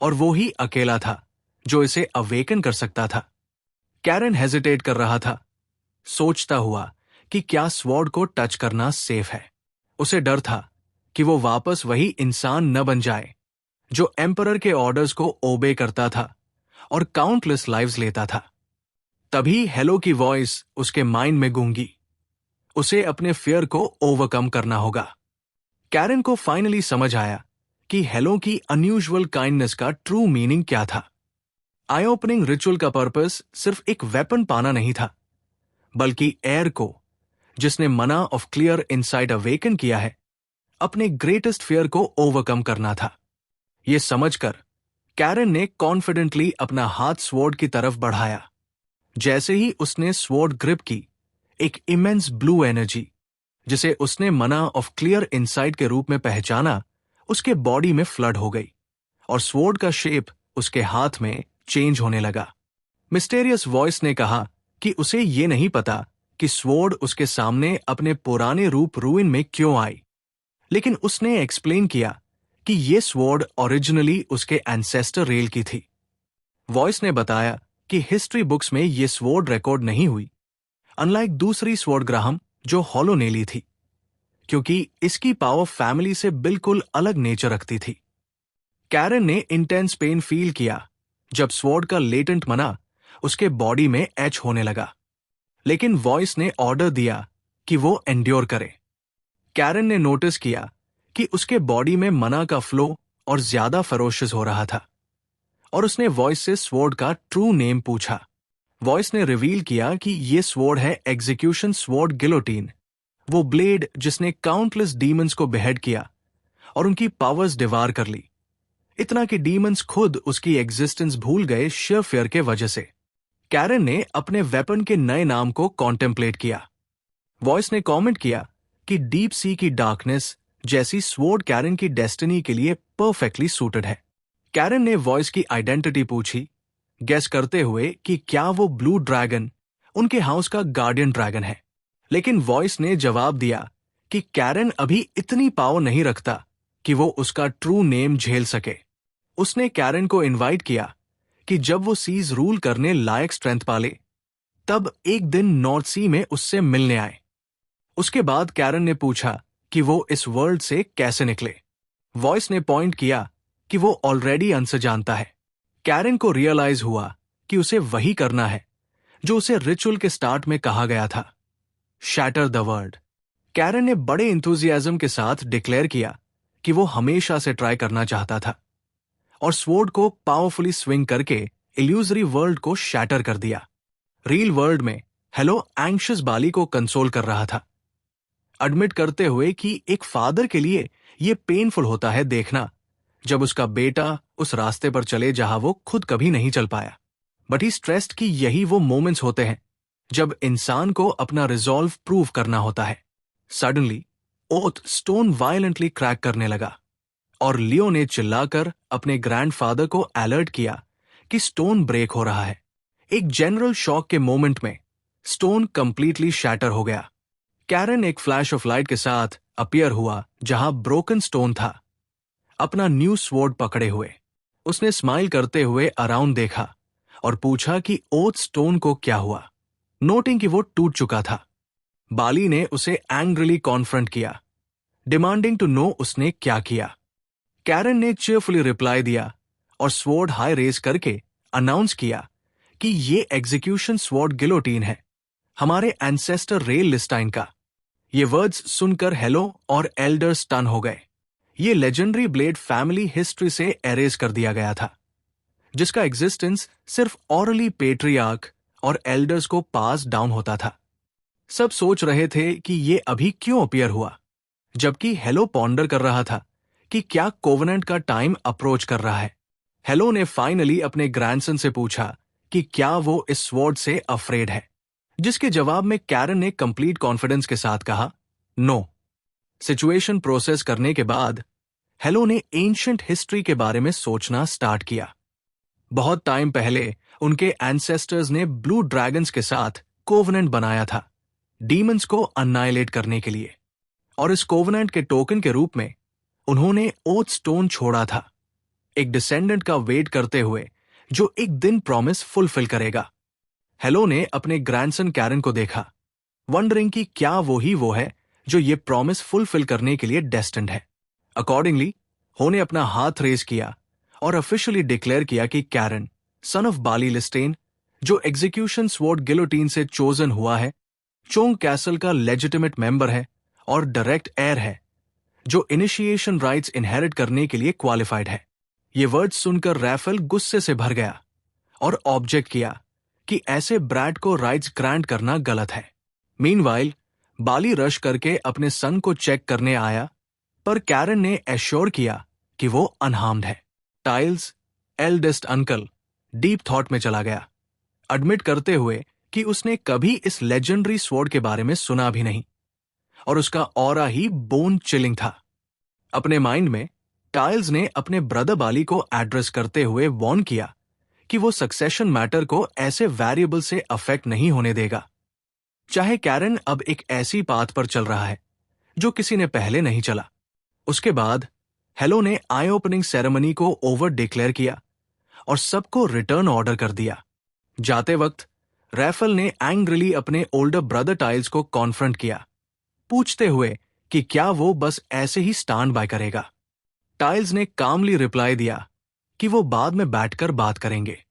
और वो ही अकेला था जो इसे अवेकन कर सकता था। कैरन हेजिटेट कर रहा था, सोचता हुआ कि क्या स्वॉर्ड को टच करना सेफ है। उसे डर था कि वो वापस वही इंसान न बन जाए जो एम्परर के ऑर्डर्स को ओबे करता था और काउंटलेस लाइव्स लेता था। तभी हेलो की वॉइस उसके माइंड में गूंगी। उसे अपने फियर को ओवरकम करना होगा। कैरन को फाइनली समझ आया कि हेलो की अनयूजुअल काइंडनेस का ट्रू मीनिंग क्या था। आई ओपनिंग रिचुअल का पर्पस सिर्फ एक वेपन पाना नहीं था, बल्कि एयर को, जिसने मना ऑफ क्लियर इनसाइट अवेकन किया है, अपने ग्रेटेस्ट फियर को ओवरकम करना था। यह समझकर कैरन ने कॉन्फिडेंटली अपना हाथ स्वॉर्ड की तरफ बढ़ाया। जैसे ही उसने स्वॉर्ड ग्रिप की, एक इमेंस ब्लू एनर्जी, जिसे उसने मना ऑफ क्लियर इनसाइट के रूप में पहचाना, उसके बॉडी में फ्लड हो गई और स्वॉर्ड का शेप उसके हाथ में चेंज होने लगा। मिस्टेरियस वॉइस ने कहा कि उसे ये नहीं पता कि स्वॉर्ड उसके सामने अपने पुराने रूप रूइन में क्यों आई, लेकिन उसने एक्सप्लेन किया कि ये स्वॉर्ड ओरिजिनली उसके एंसेस्टर रेल की थी। वॉइस ने बताया कि हिस्ट्री बुक्स में ये स्वॉर्ड रिकॉर्ड नहीं हुई, अनलाइक दूसरी स्वॉर्ड ग्राहम जो हॉलो ने ली थी, क्योंकि इसकी पावर फैमिली से बिल्कुल अलग नेचर रखती थी। कैरन ने इंटेंस पेन फील किया जब स्वॉर्ड का लेटेंट मना उसके बॉडी में एच होने लगा, लेकिन वॉइस ने ऑर्डर दिया कि वो एंड्योर करे। कैरन ने नोटिस किया कि उसके बॉडी में मना का फ्लो और ज्यादा फरोशियस हो रहा था, और उसने वॉइस से स्वॉर्ड का ट्रू नेम पूछा। वॉइस ने रिवील किया कि यह स्वॉर्ड है एग्जीक्यूशन स्वॉर्ड गिलोटीन, वो ब्लेड जिसने काउंटलेस डीमंस को बेहेड किया और उनकी पावर्स डिवार कर ली, इतना कि डीमंस खुद उसकी एग्जिस्टेंस भूल गए शेयर फियर के वजह से। कैरन ने अपने वेपन के नए नाम को कॉन्टेम्पलेट किया। वॉइस ने कमेंट किया कि डीप सी की डार्कनेस जैसी स्वॉर्ड कैरन की डेस्टिनी के लिए परफेक्टली सूटेड है। कैरन ने वॉइस की आइडेंटिटी पूछी, गेस करते हुए कि क्या वो ब्लू ड्रैगन उनके हाउस का गार्डियन ड्रैगन है, लेकिन वॉइस ने जवाब दिया कि कैरन अभी इतनी पावर नहीं रखता कि वो उसका ट्रू नेम झेल सके। उसने कैरन को इनवाइट किया कि जब वो सीज रूल करने लायक स्ट्रेंथ पाले, तब एक दिन नॉर्थ सी में उससे मिलने आए। उसके बाद कैरन ने पूछा कि वो इस वर्ल्ड से कैसे निकले। वॉइस ने पॉइंट किया कि वो ऑलरेडी आंसर जानता है। कैरन को रियलाइज हुआ कि उसे वही करना है जो उसे रिचुअल के स्टार्ट में कहा गया था, शैटर द वर्ल्ड। कैरन ने बड़े इंथुजियाज्म के साथ डिक्लेयर किया कि वो हमेशा से ट्राई करना चाहता था, और स्वॉर्ड को पावरफुली स्विंग करके इल्यूजरी वर्ल्ड को शैटर कर दिया। रियल वर्ल्ड में हेलो एंग्शियस बाली को कंसोल कर रहा था, एडमिट करते हुए कि एक फादर के लिए यह पेनफुल होता है देखना जब उसका बेटा उस रास्ते पर चले जहां वो खुद कभी नहीं चल पाया। बट ही स्ट्रेस्ड कि यही वो मोमेंट्स होते हैं जब इंसान को अपना रिजॉल्व प्रूव करना होता है। Suddenly oath stone violently crack करने लगा और लियो ने चिल्लाकर अपने ग्रैंडफादर को अलर्ट किया कि स्टोन ब्रेक हो रहा है। एक जनरल शॉक के मोमेंट में स्टोन कंप्लीटली शैटर हो गया। कैरन एक फ्लैश ऑफ लाइट के साथ अपीयर हुआ जहां ब्रोकन स्टोन था, अपना न्यू स्वॉर्ड पकड़े हुए। उसने स्माइल करते हुए अराउंड देखा और पूछा कि ओथ स्टोन को क्या हुआ, नोटिंग कि वो टूट चुका था। बाली ने उसे एंग्रिली कॉन्फ्रंट किया, डिमांडिंग टू नो उसने क्या किया। कैरन ने चीयरफुली रिप्लाई दिया और स्वॉर्ड हाई रेज करके अनाउंस किया कि ये एग्जीक्यूशन स्वॉर्ड गिलोटीन है, हमारे एंसेस्टर रेल लिस्टाइन का। ये वर्ड्स सुनकर हेलो और एल्डर स्टन हो गए। ये लेजेंडरी ब्लेड फैमिली हिस्ट्री से एरेज कर दिया गया था, जिसका एग्जिस्टेंस सिर्फ ऑरली पेट्रियार्क और एल्डर्स को पास डाउन होता था। सब सोच रहे थे कि ये अभी क्यों अपीयर हुआ, जबकि हेलो पॉन्डर कर रहा था कि क्या कोवेनेंट का टाइम अप्रोच कर रहा है। हेलो ने फाइनली अपने ग्रैंडसन से पूछा कि क्या वो इस स्वॉर्ड से अफ्रेड है, जिसके जवाब में कैरन ने कंप्लीट कॉन्फिडेंस के साथ कहा, नो। सिचुएशन प्रोसेस करने के बाद हेलो ने एंशिएंट हिस्ट्री के बारे में सोचना स्टार्ट किया। बहुत टाइम पहले उनके एंसेस्टर्स ने ब्लू ड्रैगन्स के साथ कोवेनेंट बनाया था, डीमंस को अन्नाइलेट करने के लिए, और इस कोवेनेंट के टोकन के रूप में उन्होंने ओथ स्टोन छोड़ा था, एक डिसेंडेंट का वेट करते हुए जो एक दिन प्रॉमिस फुलफिल करेगा। हेलो ने अपने ग्रैंडसन कैरन को देखा, वंडरिंग कि क्या वो है जो ये प्रॉमिस फुलफिल करने के लिए डेस्टिन्ड है। अकॉर्डिंगली हो ने अपना हाथ रेज किया और ऑफिशियली डिक्लेयर किया कि कैरन, सन ऑफ बाली लिस्टेन, जो एग्जीक्यूशन स्वॉर्ड गिलोटीन से चोजन हुआ है, चोंग कैसल का लेजिटिमेट मेंबर है और डायरेक्ट एयर है, जो इनिशिएशन राइट्स इनहेरिट करने के लिए क्वालिफाइड है। ये वर्ड सुनकर रैफल गुस्से से भर गया और ऑब्जेक्ट किया कि ऐसे ब्रैड को राइट्स ग्रांट करना गलत है। मीनवाइल बाली रश करके अपने सन को चेक करने आया, पर कैरन ने एश्योर किया कि वो अनहार्म्ड है। Tiles, eldest uncle, deep thought में चला गया, एडमिट करते हुए कि उसने कभी इस लेजेंडरी स्वॉर्ड के बारे में सुना भी नहीं और उसका ऑरा ही बोन चिलिंग था। अपने माइंड में टाइल्स ने अपने ब्रदर बाली को एड्रेस करते हुए वॉर्न किया कि वो सक्सेशन मैटर को ऐसे वेरिएबल से अफेक्ट नहीं होने देगा। चाहे कैरन अब एक ऐसी पाथ पर चल रहा है जो किसी ने पहले नहीं चला। उसके बाद हेलो ने आई ओपनिंग सेरेमनी को ओवर डिक्लेयर किया और सबको रिटर्न ऑर्डर कर दिया। जाते वक्त रैफल ने एंग्रिली अपने ओल्डर ब्रदर टाइल्स को कॉन्फ्रंट किया, पूछते हुए कि क्या वो बस ऐसे ही स्टैंड बाय करेगा। टाइल्स ने कामली रिप्लाई दिया कि वो बाद में बैठकर बात करेंगे।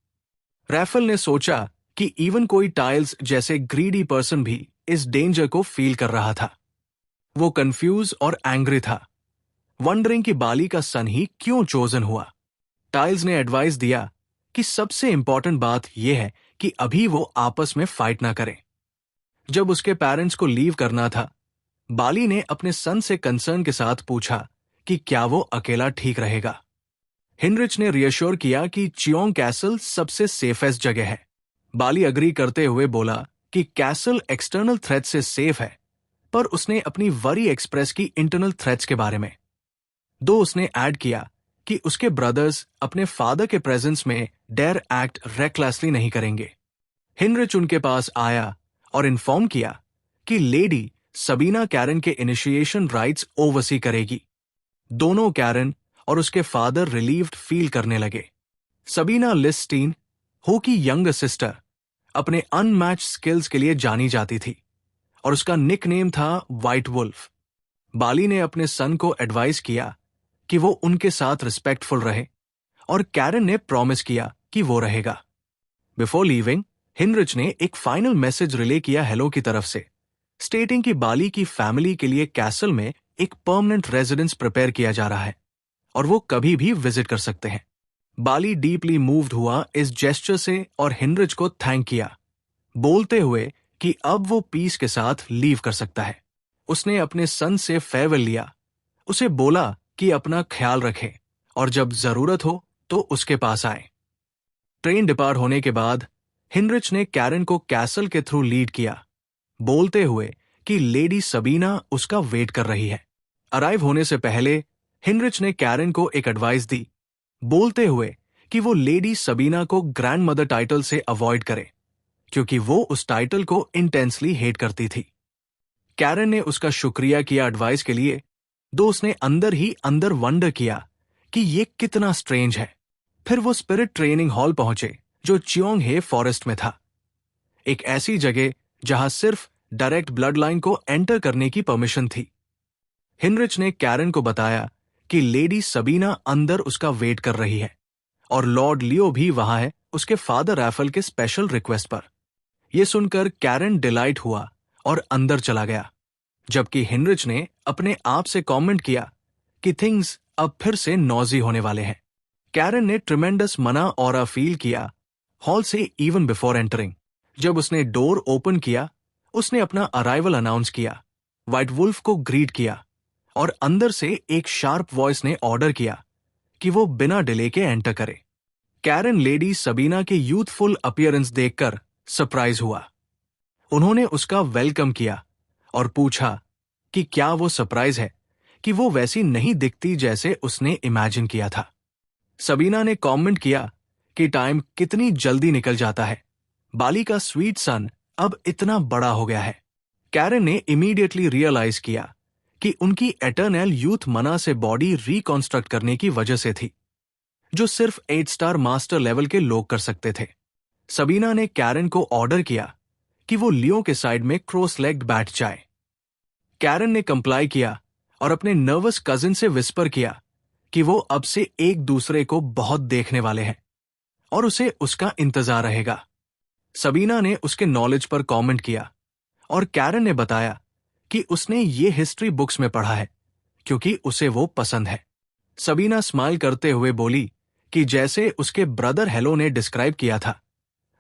रैफल ने सोचा कि इवन कोई टाइल्स जैसे ग्रीडी पर्सन भी इस डेंजर को फील कर रहा था। वो कंफ्यूज और एंग्री था, वंडरिंग कि बाली का सन ही क्यों चोजन हुआ। टाइल्स ने एडवाइस दिया कि सबसे इंपॉर्टेंट बात यह है कि अभी वो आपस में फाइट ना करें। जब उसके पेरेंट्स को लीव करना था, बाली ने अपने सन से कंसर्न के साथ पूछा कि क्या वो अकेला ठीक रहेगा। हिनरिच ने रियश्योर किया कि चियोंग कैसल सबसे सेफेस्ट जगह है। बाली अग्री करते हुए बोला कि कैसल एक्सटर्नल थ्रेट से सेफ है, पर उसने अपनी वरी एक्सप्रेस की इंटरनल थ्रेट्स के बारे में। उसने ऐड किया कि उसके ब्रदर्स अपने फादर के प्रेजेंस में डेयर एक्ट रेकलेसली नहीं करेंगे। हिनरिच उनके पास आया और इन्फॉर्म किया कि लेडी सबीना कैरन के इनिशिएशन राइट्स ओवरसी करेगी। दोनों कैरन और उसके फादर रिलीव्ड फील करने लगे। सबीना लिस्टीन, हो की यंगर सिस्टर, अपने अनमैच्ड स्किल्स के लिए जानी जाती थी और उसका निकनेम था व्हाइट वुल्फ। बाली ने अपने सन को एडवाइस किया कि वो उनके साथ रिस्पेक्टफुल रहे और कैरन ने प्रॉमिस किया कि वो रहेगा। बिफोर लीविंग, हिनरिच ने एक फाइनल मैसेज रिले किया हेलो की तरफ से, स्टेटिंग कि बाली की फैमिली के लिए कैसल में एक परमानेंट रेजिडेंस प्रिपेयर किया जा रहा है और वो कभी भी विजिट कर सकते हैं। बाली डीपली मूव्ड हुआ इस जेस्चर से और हिनरिच को थैंक किया, बोलते हुए कि अब वो पीस के साथ लीव कर सकता है। उसने अपने सन से फेयरवेल लिया, उसे बोला कि अपना ख्याल रखे और जब जरूरत हो तो उसके पास आए। ट्रेन डिपार्ट होने के बाद हिनरिच ने कैरन को कैसल के थ्रू लीड किया, बोलते हुए कि लेडी सबीना उसका वेट कर रही है। अराइव होने से पहले हिनरिच ने कैरन को एक एडवाइस दी, बोलते हुए कि वो लेडी सबीना को ग्रैंड मदर टाइटल से अवॉइड करे क्योंकि वो उस टाइटल को इंटेंसली हेट करती थी। कैरन ने उसका शुक्रिया किया एडवाइस के लिए, उसने अंदर ही अंदर वंडर किया कि ये कितना स्ट्रेंज है। फिर वो स्पिरिट ट्रेनिंग हॉल पहुंचे जो चियोंग हे फॉरेस्ट में था, एक ऐसी जगह जहां सिर्फ डायरेक्ट ब्लड लाइन को एंटर करने की परमिशन थी। हिनरिच ने कैरन को बताया कि लेडी सबीना अंदर उसका वेट कर रही है और लॉर्ड लियो भी वहां है उसके फादर रैफल के स्पेशल रिक्वेस्ट पर। यह सुनकर कैरन डिलाइट हुआ और अंदर चला गया, जबकि हिनरिच ने अपने आप से कमेंट किया कि थिंग्स अब फिर से नॉजी होने वाले हैं। कैरन ने ट्रिमेंडस मना ऑरा फील किया हॉल से इवन बिफोर एंटरिंग। जब उसने डोर ओपन किया, उसने अपना अराइवल अनाउंस किया, व्हाइट वुल्फ को ग्रीट किया और अंदर से एक शार्प वॉइस ने ऑर्डर किया कि वो बिना डिले के एंटर करे। कैरन लेडी सबीना के यूथफुल अपीयरेंस देखकर सरप्राइज हुआ। उन्होंने उसका वेलकम किया और पूछा कि क्या वो सरप्राइज है कि वो वैसी नहीं दिखती जैसे उसने इमेजिन किया था। सबीना ने कमेंट किया कि टाइम कितनी जल्दी निकल जाता है, बाली का स्वीट सन अब इतना बड़ा हो गया है। कैरन ने इमीडिएटली रियलाइज किया कि उनकी एटर्नल यूथ मना से बॉडी रिकॉन्स्ट्रक्ट करने की वजह से थी, जो सिर्फ 8 स्टार मास्टर लेवल के लोग कर सकते थे। सबीना ने कैरन को ऑर्डर किया कि वो लियो के साइड में क्रॉस लेग्ड बैठ जाए। कैरन ने कंप्लाई किया और अपने नर्वस कजिन से विस्पर किया कि वो अब से एक दूसरे को बहुत देखने वाले हैं और उसे उसका इंतजार रहेगा। सबीना ने उसके नॉलेज पर कमेंट किया और कैरन ने बताया कि उसने ये हिस्ट्री बुक्स में पढ़ा है क्योंकि उसे वो पसंद है। सबीना स्माइल करते हुए बोली कि जैसे उसके ब्रदर हेलो ने डिस्क्राइब किया था,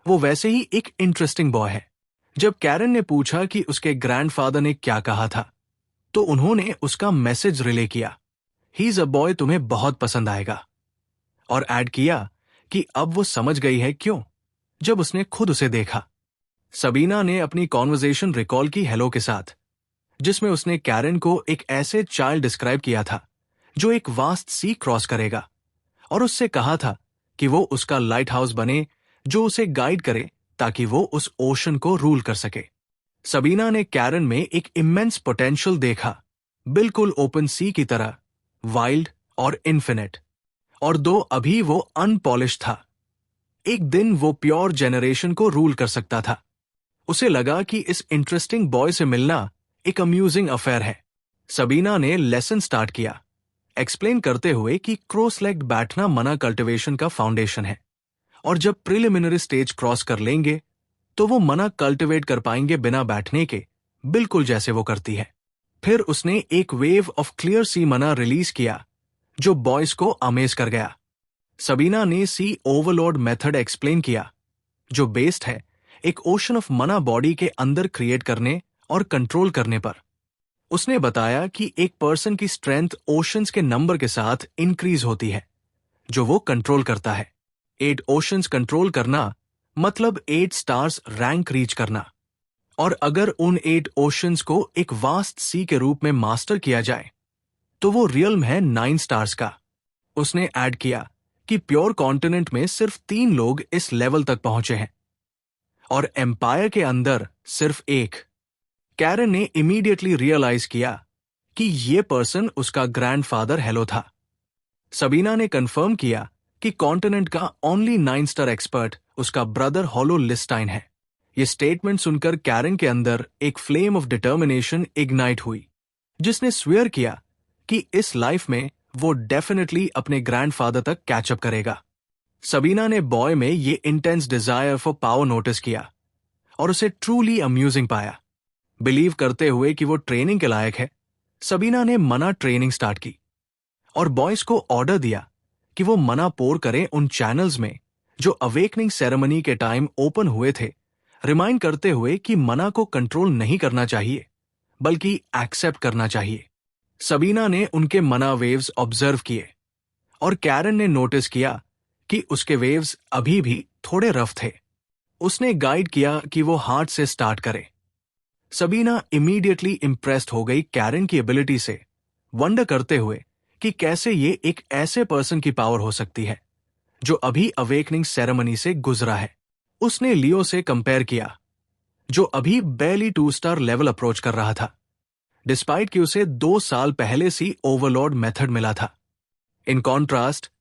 वो वैसे ही एक इंटरेस्टिंग बॉय है। जब कैरन ने पूछा कि उसके ग्रैंडफादर ने क्या कहा था, तो उन्होंने उसका मैसेज रिले किया, ही इज अ बॉय, तुम्हें बहुत पसंद आएगा, और ऐड किया कि अब वो समझ गई है क्यों, जब उसने खुद उसे देखा। सबीना ने अपनी कॉन्वर्जेशन रिकॉल की हेलो के साथ, जिसमें उसने कैरन को एक ऐसे चाइल्ड डिस्क्राइब किया था जो एक वास्ट सी क्रॉस करेगा, और उससे कहा था कि वो उसका लाइट हाउस बने जो उसे गाइड करे ताकि वो उस ओशन को रूल कर सके। सबीना ने कैरन में एक इमेंस पोटेंशियल देखा, बिल्कुल ओपन सी की तरह, वाइल्ड और इन्फिनिट। और दो अभी वो अनपॉलिश था, एक दिन वो प्योर जेनरेशन को रूल कर सकता था। उसे लगा कि इस इंटरेस्टिंग बॉय से मिलना एक अम्यूजिंग अफेयर है। सबीना ने लेसन स्टार्ट किया, एक्सप्लेन करते हुए कि क्रॉस लेग्ड बैठना मना कल्टिवेशन का फाउंडेशन है, और जब प्रिलिमिनरी स्टेज क्रॉस कर लेंगे तो वो मना कल्टिवेट कर पाएंगे बिना बैठने के, बिल्कुल जैसे वो करती है। फिर उसने एक वेव ऑफ क्लियर सी मना रिलीज किया जो बॉयज को अमेज कर गया। सबीना ने सी ओवरलोड मेथड एक्सप्लेन किया, जो बेस्ड है एक ओशन ऑफ मना बॉडी के अंदर क्रिएट करने और कंट्रोल करने पर। उसने बताया कि एक पर्सन की स्ट्रेंथ ओशंस के नंबर के साथ इंक्रीज होती है जो वो कंट्रोल करता है। 8 ओशंस कंट्रोल करना मतलब 8 स्टार्स रैंक रीच करना, और अगर उन 8 ओशंस को एक वास्ट सी के रूप में मास्टर किया जाए तो वो रियल्म है 9 स्टार्स का। उसने ऐड किया कि प्योर कॉन्टिनेंट में सिर्फ 3 लोग इस लेवल तक पहुंचे हैं, और एम्पायर के अंदर सिर्फ एक। कैरन ने इमीडिएटली रियलाइज किया कि ये पर्सन उसका ग्रैंडफादर हेलो था। सबीना ने कंफर्म किया कि कॉन्टिनेंट का ओनली 9 स्टार एक्सपर्ट उसका ब्रदर हॉलो लिस्टाइन है। ये स्टेटमेंट सुनकर कैरन के अंदर एक फ्लेम ऑफ डिटर्मिनेशन इग्नाइट हुई, जिसने स्वेयर किया कि इस लाइफ में वो डेफिनेटली अपने ग्रैंडफादर तक कैचअप करेगा। सबीना ने बॉय में ये intense desire for power notice किया और उसे ट्रूली अम्यूजिंग पाया। बिलीव करते हुए कि वो ट्रेनिंग के लायक है, सबीना ने मना ट्रेनिंग स्टार्ट की और बॉयज को ऑर्डर दिया कि वो मना पोर करें उन चैनल्स में जो अवेकनिंग सेरेमनी के टाइम ओपन हुए थे, रिमाइंड करते हुए कि मना को कंट्रोल नहीं करना चाहिए बल्कि एक्सेप्ट करना चाहिए। सबीना ने उनके मना वेव्स ऑब्जर्व किए और कैरन ने नोटिस किया कि उसके वेव्स अभी भी थोड़े रफ थे। उसने गाइड किया कि वो हार्ट से स्टार्ट करे। सबीना इमीडिएटली इंप्रेस्ड हो गई कैरन की एबिलिटी से, वंडर करते हुए कि कैसे ये एक ऐसे पर्सन की पावर हो सकती है जो अभी अवेकनिंग सेरेमनी से गुजरा है। उसने लियो से कंपेयर किया, जो अभी बैली 2 स्टार लेवल अप्रोच कर रहा था, डिस्पाइट कि उसे 2 साल पहले सी ओवरलॉर्ड मेथड मिला था। इन कॉन्ट्रास्ट,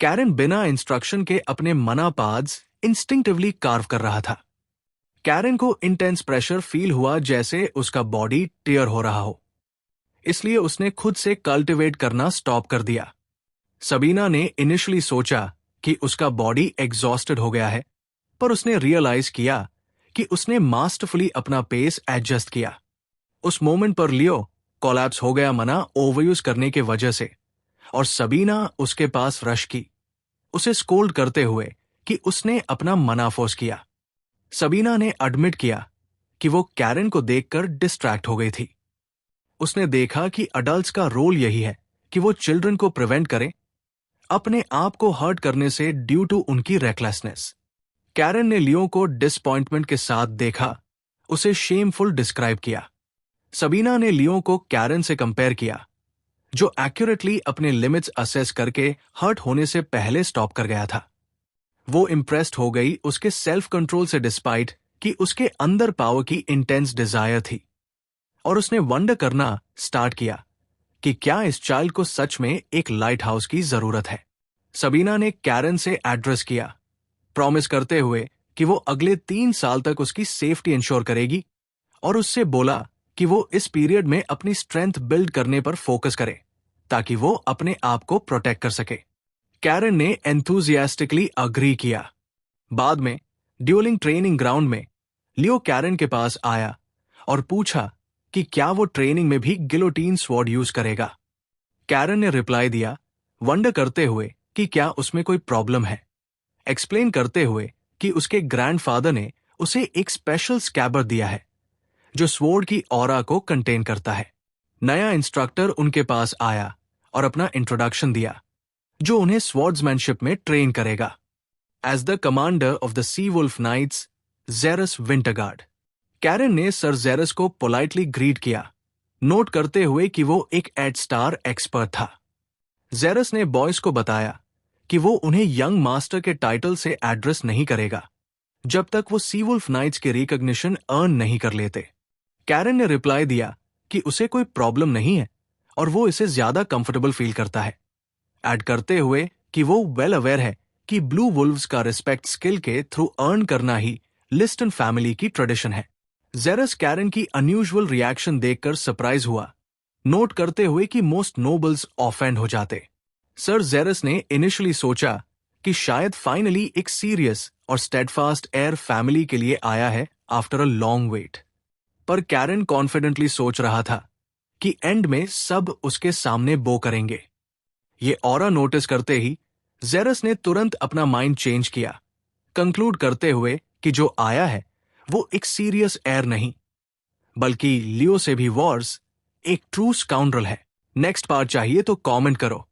कैरन बिना इंस्ट्रक्शन के अपने मना पाथ्स इंस्टिंक्टिवली कार्व कर रहा था। कैरन को इंटेंस प्रेशर फील हुआ, जैसे उसका बॉडी टियर हो रहा हो, इसलिए उसने खुद से कल्टिवेट करना स्टॉप कर दिया। सबीना ने इनिशियली सोचा कि उसका बॉडी एग्जॉस्टेड हो गया है, पर उसने रियलाइज किया कि उसने मास्टरफुली अपना पेस एडजस्ट किया। उस मोमेंट पर लियो कोलैप्स हो गया मना ओवरयूज करने के वजह से, और सबीना उसके पास रश की, उसे स्कोल्ड करते हुए कि उसने अपना मना फोर्स किया। सबीना ने एडमिट किया कि वो कैरन को देखकर डिस्ट्रैक्ट हो गई थी। उसने देखा कि अडल्ट्स का रोल यही है कि वो चिल्ड्रन को प्रिवेंट करें अपने आप को हर्ट करने से ड्यू टू उनकी रेकलेसनेस। कैरन ने लियो को डिसअपॉइंटमेंट के साथ देखा, उसे शेमफुल डिस्क्राइब किया। सबीना ने लियो को कैरन से कंपेयर किया, जो एक्यूरेटली अपने लिमिट्स असेस करके हर्ट होने से पहले स्टॉप कर गया था। वो इम्प्रेस्ड हो गई उसके सेल्फ कंट्रोल से, डिस्पाइट कि उसके अंदर पावर की इंटेंस डिजायर थी, और उसने वंडर करना स्टार्ट किया कि क्या इस चाइल्ड को सच में एक लाइट हाउस की जरूरत है। सबीना ने कैरन से एड्रेस किया, प्रॉमिस करते हुए कि वो अगले 3 साल तक उसकी सेफ्टी इंश्योर करेगी, और उससे बोला कि वो इस पीरियड में अपनी स्ट्रेंथ बिल्ड करने पर फोकस करे ताकि वो अपने आप को प्रोटेक्ट कर सके। कैरन ने एंथुजियास्टिकली अग्री किया। बाद में ड्यूलिंग ट्रेनिंग ग्राउंड में लियो कैरन के पास आया और पूछा कि क्या वो ट्रेनिंग में भी गिलोटीन स्वॉर्ड यूज करेगा। कैरन ने रिप्लाई दिया, वंडर करते हुए कि क्या उसमें कोई प्रॉब्लम है, एक्सप्लेन करते हुए कि उसके ग्रैंडफादर ने उसे एक स्पेशल स्कैबर्ड दिया है जो स्वॉर्ड की ऑरा को कंटेन करता है। नया इंस्ट्रक्टर उनके पास आया और अपना इंट्रोडक्शन दिया, जो उन्हें स्वॉर्ड्समैनशिप में ट्रेन करेगा। As the commander of the sea wolf knights, Jerus Wintergarde. Karen ने सर जेरस को पोलाइटली ग्रीट किया, नोट करते हुए कि वो एक एड स्टार एक्सपर्ट था। जेरस ने बॉयज को बताया कि वो उन्हें यंग मास्टर के टाइटल से एड्रेस नहीं करेगा जब तक वो सी वुल्फ नाइट्स के रिकॉग्निशन अर्न नहीं कर लेते। कैरन ने रिप्लाई दिया कि उसे कोई प्रॉब्लम नहीं है और वो इसे ज्यादा कंफर्टेबल फील करता है, ऐड करते हुए कि वो वेल अवेयर है कि ब्लू वुल्व्स का रिस्पेक्ट स्किल के थ्रू अर्न करना ही लिस्टन फैमिली की ट्रेडिशन है। जेरस कैरन की अनयूजुअल रिएक्शन देखकर सरप्राइज हुआ, नोट करते हुए कि मोस्ट नोबल्स ऑफेंड हो जाते। सर जेरस ने इनिशियली सोचा कि शायद फाइनली एक सीरियस और स्टेडफास्ट एयर फैमिली के लिए आया है आफ्टर अ लॉन्ग वेट, पर कैरन कॉन्फिडेंटली सोच रहा था कि एंड में सब उसके सामने बो करेंगे। ये ऑरा नोटिस करते ही जेरस ने तुरंत अपना माइंड चेंज किया, कंक्लूड करते हुए कि जो आया है वो एक सीरियस एयर नहीं, बल्कि लियो से भी वॉर्स एक ट्रू स्काउंड्रल है। नेक्स्ट पार्ट चाहिए तो कमेंट करो।